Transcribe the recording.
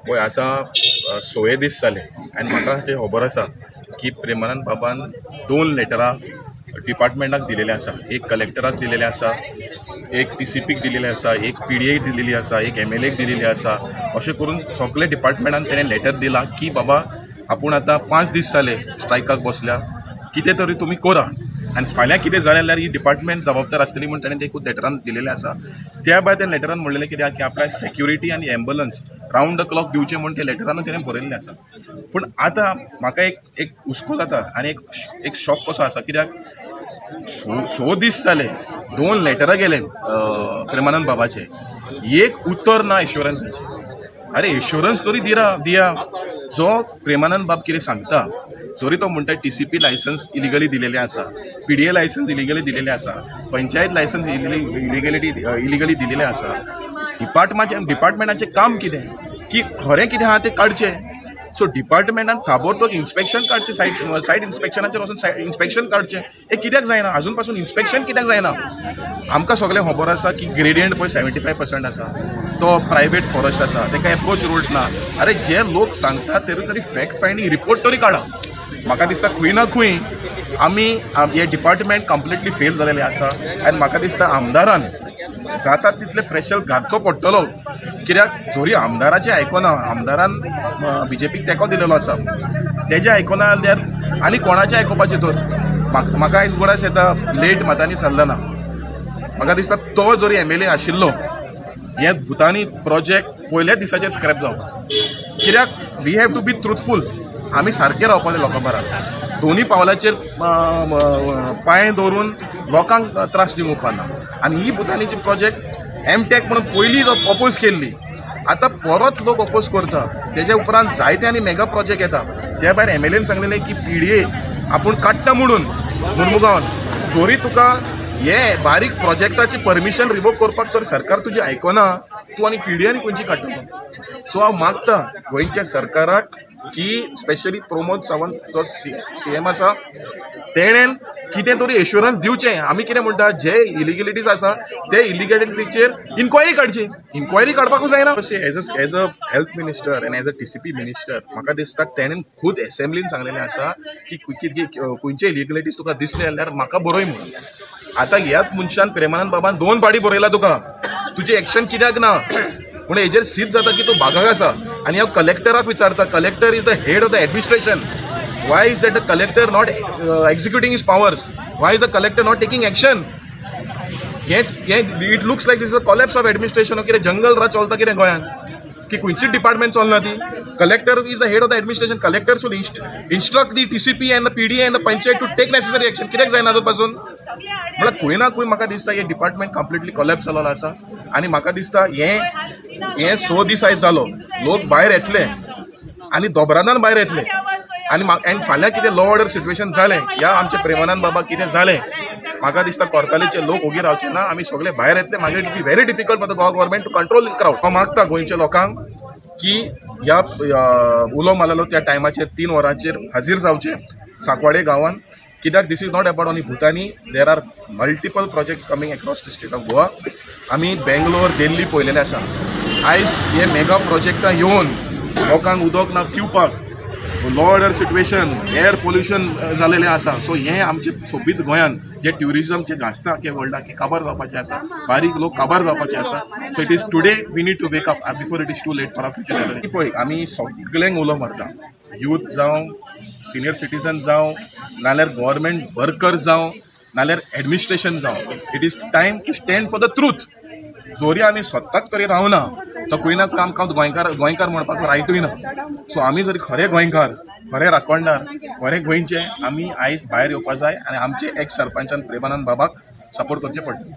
पळय आतां 6 दीस जाले आनी म्हाका हाचेर खबर आसा की प्रेमानंद बाबान 2 लेटरां डिपार्टमेंटाक दिलेले आसा। एक कलेक्टराक दिलेले आसा, एक TCPक दिलेले आसा, एक PDAक दिलेली आसा, एक MLAक दिलेली आसा। अशें करून सगळे डिपार्टमेंटान तेणें लेटर दिलां की बाबा आपूण आतां 5 दीस जाले स्ट्रायकाक बसल्या, कितें तरी तुमी करा आनी फाल्यां कितें जालें जाल्यार ही डिपार्टमेंट जबाबदार आसतली म्हूण ताणें एकूच लेटरान दिलेलें आसा। त्या भायर त्या लेटरान म्हणलेलें कितें की आपल्याक सेक्युरिटी आनी एम्बुलन्स रावंड द क्लॉक दिवचें म्हूण ते लेटरान तेणें बरयल्लें आसा। पूण आतां म्हाका एक हुस्को जाता आनी एक शॉक कसो आसा, कित्याक 6 दीस जाले 2 लेटरां गेले प्रेमानंद बाबाचे, एक उत्तर ना एश्युरन्साचें। अरे एश्युरन्स तरी दिया जो प्रेमानंद बाब कितें सांगता, जरी तो म्हणटा TCP लायसन्स इलिगली दिलेलें आसा, PDA लायसन्स इलिगली दिलेलें आसा, पंचायत लायसन्स इलिगली दिलेलें आसा, डिपार्टमेंटाचें काम कितें की खरें कितें आहा तें काडचें। सो डिपार्टमेंटान ताबडतोब इन्स्पेक्शन काडचें, सायट इन्स्पेक्शनाचेर वचून इन्स्पेक्शन काडचें। हे कित्याक जायना अजून पासून इन्स्पेक्शन कित्याक जायना? आमकां सगळें खबर आसा की ग्रेडियंट पळय 75% आसा, तो प्रायवेट फॉरेस्ट आसा, तेका एप्रोच रोड ना। अरे जे लोक सांगता तरी फॅक्ट फायंडींग रिपोर्ट तरी काडा। म्हाका दिसता खंय ना खंय आमी हे डिपार्टमेंट कंप्लिटली फेल जालेले आसा आनी म्हाका दिसता आमदारान जाता तितले प्रेशर घालचो पडटलो, कित्याक जरी आमदाराचें आयकना, आमदारान BJPक तेंको दिलेलो आसा, तेजें आयकना जाल्यार आनी कोणाचें आयकोपाचें तर? म्हाका आयज गरज येता लेट मातांनी सल्लना, म्हाका दिसता तो जरी MLA आशिल्लो हे भुतानी प्रोजेक्ट पयल्या दिसाचेर स्क्रॅप जावप। कित्याक वी हॅव टू बी ट्रुथफूल, आमी सारके रावपाचें लोकां बराबर, दोनी पावलाचेर पांय दवरून लोकांक त्रास दिवंक उपकारना। आनी ही भुतानीची प्रोजेक्ट MTech म्हणून पयलीं अपोज केल्ली, आतां परत लोक अपोज करता, तेज्या उपरांत जायते आनी मेगा प्रोजेक्ट येता। त्या भायर MLAन सांगलेलें की PDA आपूण काडटा म्हणून मुर्मुगांवान, जरी तुका हे बारीक प्रोजेक्टाची परमिशन रिवोक करपाक तर सरकार तुजी आयकना, तूं आनी PDAनी खंयची काडटा? सो हांव मागता गोंयच्या सरकाराक की स्पेशली प्रमोद सावंत जो CM आसा तेणेन कितें तरी एश्युरन्स दिवचें। आमी कितें म्हणटा, जे इलिगलिटीज आसा ते इलिगलिटीचेर इन्क्वायरी काडची, इन्क्वायरी काडपाकूच जायना। As a health minister end as a TCP minister म्हाका दिसता तेणेन खूद एसेंब्लीन सांगलेलें आसा की खंयचे इलिगलिटीज तुका दिसले जाल्यार म्हाका बरय म्हणून। आतां ह्याच मनशान प्रेमानंद बाबान 2 फावटी बरयला तुका, तुजी एक्शन कित्याक ना? पूण हेजेर सिद्ध जाता की तो भागाक आसा। आनी हांव कलेक्टराक विचारता, collector is the head of the administration, why is that the collector not executing his powers? Why is the collector not taking action? It looks like this is a collapse of administration. Okay, jungle ra cholta kire goyan ki खंयचीच department चलना ती। Collector is the head of the administration, collector should instruct the TCP and the PDA and the panchayat to take necessary action. कित्याक जायना आजून पासून? म्हळ्यार खंय ना खंय म्हाका दिसता हे डिपार्टमेंट कंप्लिटली कोलॅप्स जालोलो आसा। आनी म्हाका दिसता हे 6 दीस आयज जालो, लोक भायर येतले आनी दोबरादान भायर येतले आनी फाल्यां कितें लॉ ऑर्डर सिच्युएशन जालें या आमचे प्रेमानंद बाबा कितें जालें, म्हाका दिसता कोर्तालीचे लोक ओगी रावचे ना, आमी सगळे भायर येतले। मागीर it be very difficult for the government to control these crowd. हांव मागता गोंयच्या लोकांक की ह्या उलो मारलेलो त्या टायमाचेर 3 वरांचेर हाजीर जावचे सांकवाडे गांवांत, कित्याक this is not about only Bhutani, there are multiple projects coming across the state of Goa. आमी बेंगलोर, दिल्ली पळयलेलें आसा। आयज हे मेगा प्रोजेक्टां येवन लोकांक उदक ना पिवपाक, law order situation, air pollution जालेलें आसा। सो हें आमचे सोबीत गोंयान जे ट्युरिजम जे गाजता के वर्ल्डाक हे काबार जावपाचें आसा, बारीक लोक काबार जावपाचे आसा। So it is today we need to wake up before it is too late for our future generation. पळय आमी सगळ्यांक उलो मारता, यूथ जावं, सिनियर सिटीजन जावं, नाल्यार गव्हर्नमेंट वर्कर जावं, नाल्यार एडमिनिस्ट्रेशन जावं, it is time to stand for the truth. जरी आमी स्वताक तरी रावना तो खंय ना खंय आमकां गोंयकार म्हणपाक रायटूय ना। सो आमी जरी खरे गोंयकार, खरे राखणदार, खरे गोंयचे, आमी आयज भायर येवपा जाय आनी आमचे एक्स सरपंचान प्रेमानंद बाबाक सपोर्ट करचें पडटा।